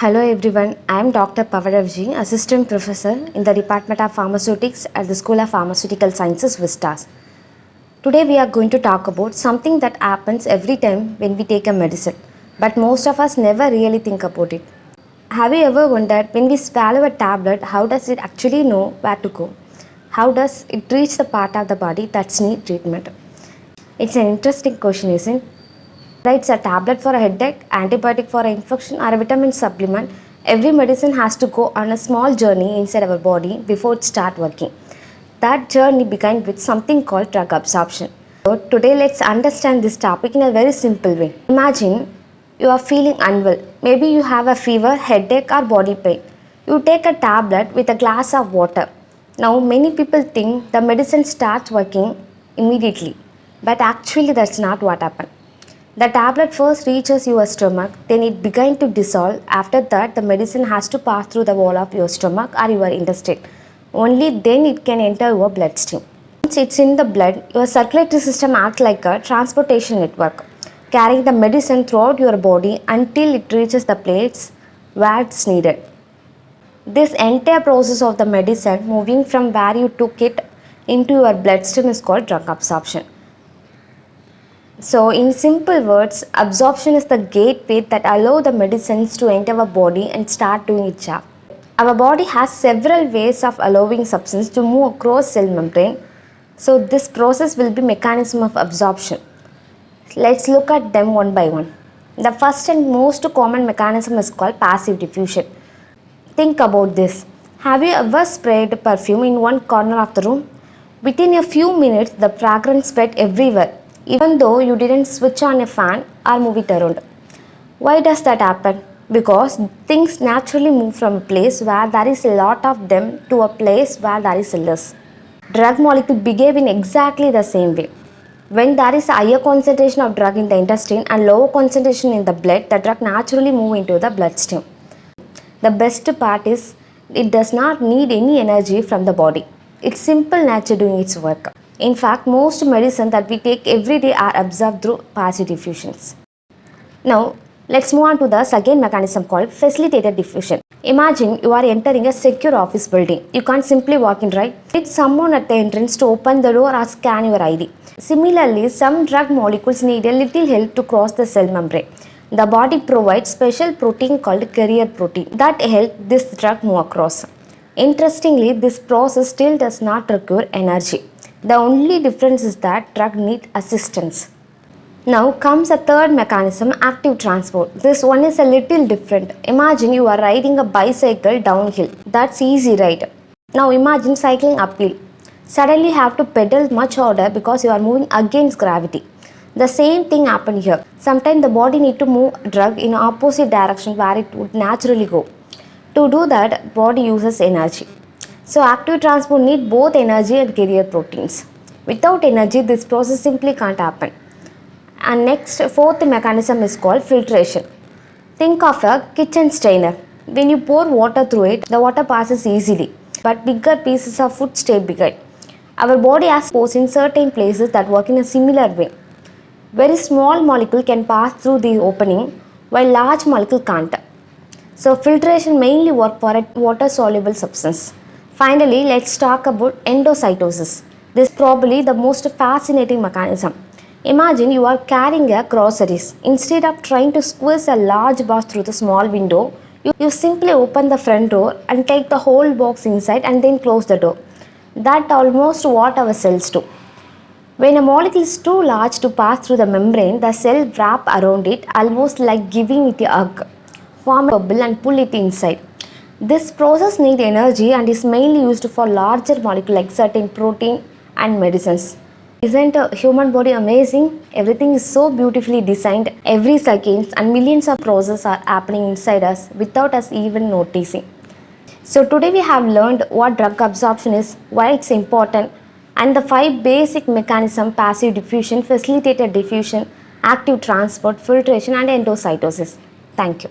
Hello everyone, I am Dr. Pavaravji, Assistant Professor in the Department of Pharmaceutics at the School of Pharmaceutical Sciences, VISTAS. Today we are going to talk about something that happens every time when we take a medicine, but most of us never really think about it. Have you ever wondered when we swallow a tablet, how does it actually know where to go? How does it reach the part of the body that needs treatment? It's an interesting question, isn't it? Whether it's a tablet for a headache, antibiotic for an infection, or a vitamin supplement, every medicine has to go on a small journey inside our body before it starts working. That journey begins with something called drug absorption. So today let's understand this topic in a very simple way. Imagine you are feeling unwell. Maybe you have a fever, headache, or body pain. You take a tablet with a glass of water. Now many people think the medicine starts working immediately, but actually that's not what happened. The tablet first reaches your stomach, then it begins to dissolve. After that, the medicine has to pass through the wall of your stomach or your intestine. Only then it can enter your bloodstream. Once it's in the blood, your circulatory system acts like a transportation network, carrying the medicine throughout your body until it reaches the place where it's needed. This entire process of the medicine moving from where you took it into your bloodstream is called drug absorption. So, in simple words, absorption is the gateway that allows the medicines to enter our body and start doing its job. Our body has several ways of allowing substance to move across cell membrane. So, this process will be mechanism of absorption. Let's look at them one by one. The first and most common mechanism is called passive diffusion. Think about this. Have you ever sprayed perfume in one corner of the room? Within a few minutes, the fragrance spread everywhere, even though you didn't switch on a fan or move it around. Why does that happen? Because things naturally move from a place where there is a lot of them to a place where there is less. Drug molecules behave in exactly the same way. When there is a higher concentration of drug in the intestine and lower concentration in the blood, the drug naturally move into the bloodstream. The best part is it does not need any energy from the body. It's simple nature doing its work. In fact, most medicine that we take every day are absorbed through passive diffusions. Now, let's move on to the second mechanism called facilitated diffusion. Imagine you are entering a secure office building. You can't simply walk in, right? Need someone at the entrance to open the door or scan your ID. Similarly, some drug molecules need a little help to cross the cell membrane. The body provides special protein called carrier protein that help this drug move across. Interestingly, this process still does not require energy. The only difference is that drug needs assistance. Now comes a third mechanism, active transport. This one is a little different. Imagine you are riding a bicycle downhill. That's easy, right? Now imagine cycling uphill. Suddenly you have to pedal much harder because you are moving against gravity. The same thing happened here. Sometimes the body needs to move drug in opposite direction where it would naturally go. To do that, body uses energy. So active transport needs both energy and carrier proteins. Without energy, this process simply can't happen. And next, fourth mechanism is called filtration. Think of a kitchen strainer. When you pour water through it, the water passes easily, but bigger pieces of food stay behind. Our body has pores in certain places that work in a similar way. Very small molecule can pass through the opening, while large molecule can't. So filtration mainly works for a water-soluble substance. Finally, let's talk about endocytosis. This is probably the most fascinating mechanism. Imagine you are carrying a groceries. Instead of trying to squeeze a large box through the small window, you simply open the front door and take the whole box inside and then close the door. That's almost what our cells do. When a molecule is too large to pass through the membrane, the cell wraps around it almost like giving it a hug, form a bubble and pull it inside. This process needs energy and is mainly used for larger molecules like certain protein and medicines. Isn't a human body amazing? Everything is so beautifully designed every second and millions of processes are happening inside us without us even noticing. So today we have learned what drug absorption is, why it's important, and the 5 basic mechanisms: passive diffusion, facilitated diffusion, active transport, filtration and endocytosis. Thank you.